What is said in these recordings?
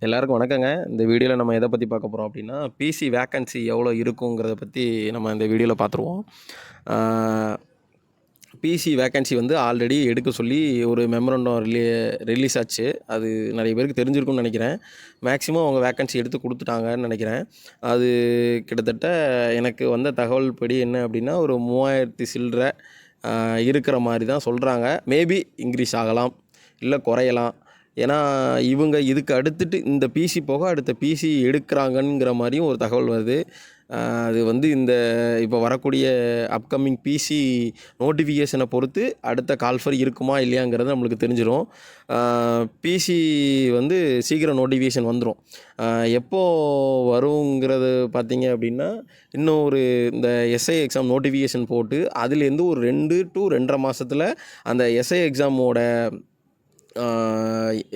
எல்லாருக்கும் வணக்கங்க. இந்த வீடியோவில் நம்ம எதை பற்றி பார்க்க போகிறோம் அப்படின்னா, பிசி வேக்கன்சி எவ்வளோ இருக்குங்கிறத பற்றி நம்ம இந்த வீடியோவில் பார்த்துருவோம். பிசி வேக்கன்சி வந்து ஆல்ரெடி எடுக்க சொல்லி ஒரு மெமரண்டம் ரிலீஸ் ஆச்சு. அது நிறைய பேருக்கு தெரிஞ்சிருக்கும்னு நினைக்கிறேன். மேக்ஸிமம் அவங்க வேக்கன்சி எடுத்து கொடுத்துட்டாங்கன்னு நினைக்கிறேன். அது கிட்டத்தட்ட எனக்கு வந்த தகவல் படி என்ன அப்படின்னா, ஒரு 3000 சில்லற இருக்கிற மாதிரி தான் சொல்கிறாங்க. மேபி இன்க்ரீஸ் ஆகலாம், இல்லை குறையலாம். ஏன்னா இவங்க இதுக்கு அடுத்துட்டு இந்த பிசி போக அடுத்த பிசி எடுக்கிறாங்கங்கிற மாதிரியும் ஒரு தகவல் வருது. அது வந்து இந்த இப்போ வரக்கூடிய அப்கமிங் பிசி நோட்டிஃபிகேஷனை பொறுத்து அடுத்த கால்ஃபர் இருக்குமா இல்லையாங்கிறது நம்மளுக்கு தெரிஞ்சிடும். பிசி வந்து சீக்கிரம் நோட்டிஃபிகேஷன் வந்துடும். எப்போ வருங்கிறது பார்த்தீங்க அப்படின்னா, இன்னும் ஒரு இந்த எஸ்ஐ எக்ஸாம் நோட்டிஃபிகேஷன் போட்டு அதுலேருந்து ஒரு 2 to 2.5 மாதத்தில் அந்த எஸ்ஐ எக்ஸாமோட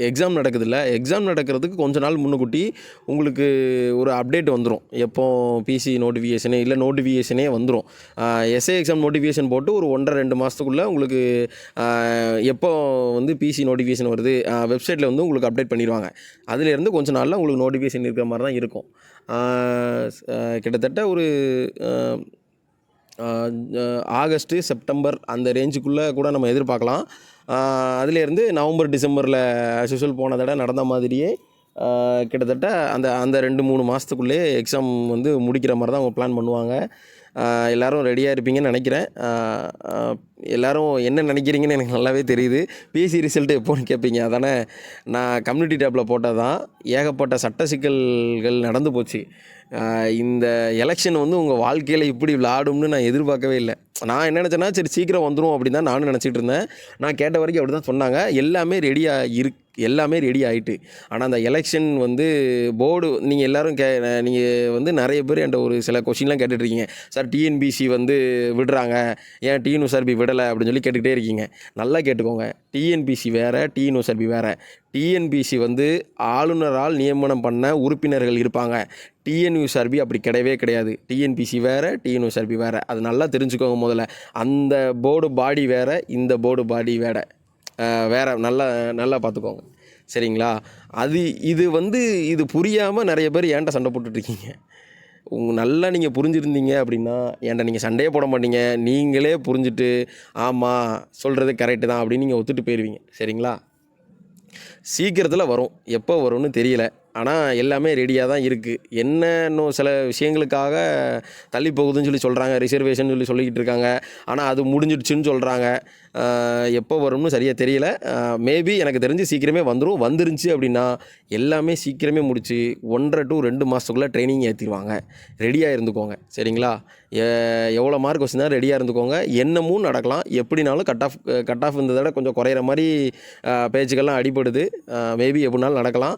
எக்ஸாம் நடக்குதுல்ல, எக்ஸாம் நடக்கிறதுக்கு கொஞ்ச நாள் முன்னுக்கூட்டி உங்களுக்கு ஒரு அப்டேட் வந்துடும். எப்போ பிசி நோட்டிஃபிகேஷனு இல்லை நோட்டிஃபிகேஷனே வந்துடும். எஸ்ஐ எக்ஸாம் நோட்டிஃபிகேஷன் போட்டு ஒரு 1.5-2 மாதத்துக்குள்ளே உங்களுக்கு எப்போ வந்து பிசி நோட்டிஃபிகேஷன் வருது வெப்சைட்டில் வந்து உங்களுக்கு அப்டேட் பண்ணிடுவாங்க. அதுலேருந்து கொஞ்ச நாளில் உங்களுக்கு நோட்டிஃபிகேஷன் இருக்கிற மாதிரி தான் இருக்கும். கிட்டத்தட்ட ஒரு ஆகஸ்ட்டு செப்டம்பர் அந்த ரேஞ்சுக்குள்ளே கூட நம்ம எதிர்பார்க்கலாம். அதுலேருந்து நவம்பர் டிசம்பரில் ஆஸ்யூஷுவல் போன தடவை நடந்த மாதிரியே கிட்டத்தட்ட அந்த 2-3 மாதத்துக்குள்ளே எக்ஸாம் வந்து முடிக்கிற மாதிரி தான் அவங்க பிளான் பண்ணுவாங்க. எல்லோரும் ரெடியாக இருப்பீங்கன்னு நினைக்கிறேன். எல்லோரும் என்ன நினைக்கிறீங்கன்னு எனக்கு நல்லாவே தெரியுது. பிஎஸ்சி ரிசல்ட்டு எப்போன்னு கேட்பீங்க. அதானே நான் கம்யூனிட்டி டேப்பில் போட்டால் தான் ஏகப்பட்ட சட்ட சிக்கல்கள் நடந்து போச்சு. இந்த எலெக்ஷன் வந்து உங்கள் வாழ்க்கையில் இப்படி விளையாடும்னு நான் எதிர்பார்க்கவே இல்லை. நான் என்ன நினச்சேன்னா, சரி சீக்கிரம் வந்துடும் அப்படின்னு தான் நானும் நினச்சிட்டு இருந்தேன். நான் கேட்ட வரைக்கும் அப்படி தான் சொன்னாங்க. எல்லாமே ரெடி ஆகிட்டு. ஆனால் அந்த எலெக்ஷன் வந்து போர்டு நீங்கள் எல்லோரும் நீங்கள் வந்து நிறைய பேர் என்கிட்ட ஒரு சில கொஷின்லாம் கேட்டுட்ருக்கீங்க. சார் டிஎன்பிசி வந்து விடுறாங்க, ஏன் டிஎன்யூஎஸ்ஆர்பி விடலை அப்படின்னு சொல்லி கேட்டுக்கிட்டே இருக்கீங்க. நல்லா கேட்டுக்கோங்க, டிஎன்பிசி வேறு, டிஎன்யூஎஸ்ஆர்பி வேறு. டிஎன்பிசி வந்து ஆளுநரால் நியமனம் பண்ண உறுப்பினர்கள் இருப்பாங்க. டிஎன்யூஎஸ்ஆர்பி அப்படி கிடையவே கிடையாது. டிஎன்பிசி வேறு, டிஎன்யூஎஸ்ஆர்பி வேறு. அது நல்லா தெரிஞ்சுக்கோங்க முதல்ல. அந்த போர்டு பாடி வேறு, இந்த போர்டு பாடி வேறு. நல்லா பார்த்துக்கோங்க, சரிங்களா? இது புரியாமல் நிறைய பேர் ஏன்ட்ட சண்டை போட்டுட்ருக்கீங்க. நல்லா நீங்கள் புரிஞ்சுருந்தீங்க அப்படின்னா ஏன்ட்ட நீங்கள் சண்டையே போட மாட்டீங்க. நீங்களே புரிஞ்சுட்டு ஆமாம் சொல்கிறது கரெக்டு தான் அப்படின்னு நீங்கள் ஒத்துட்டு போயிடுவீங்க, சரிங்களா? சீக்கிரத்தில் வரும், எப்போ வரும்னு தெரியல. ஆனால் எல்லாமே ரெடியாக தான் இருக்குது. என்ன இன்னும் சில விஷயங்களுக்காக தள்ளி போகுதுன்னு சொல்கிறாங்க, ரிசர்வேஷன் சொல்லிக்கிட்டு இருக்காங்க. ஆனால் அது முடிஞ்சிடுச்சுன்னு சொல்கிறாங்க. எப்போ வரும்னு சரியாக தெரியல. மேபி எனக்கு தெரிஞ்சு சீக்கிரமே வந்துடும். வந்துருந்துச்சு அப்படின்னா எல்லாமே சீக்கிரமே முடிச்சு 1.5 to 2 மாதத்துக்குள்ளே ட்ரைனிங் ஏற்றிடுவாங்க. ரெடியாக இருந்துக்கோங்க, சரிங்களா? எவ்வளோ மார்க் வச்சுருந்தா ரெடியாக இருந்துக்கோங்க. என்னமும் நடக்கலாம், எப்படினாலும் கட் ஆஃப் இந்த தடவை கொஞ்சம் குறையிற மாதிரி பேச்சுக்கள்லாம் அடிபடுது. மேபி எப்படினாலும் நடக்கலாம்.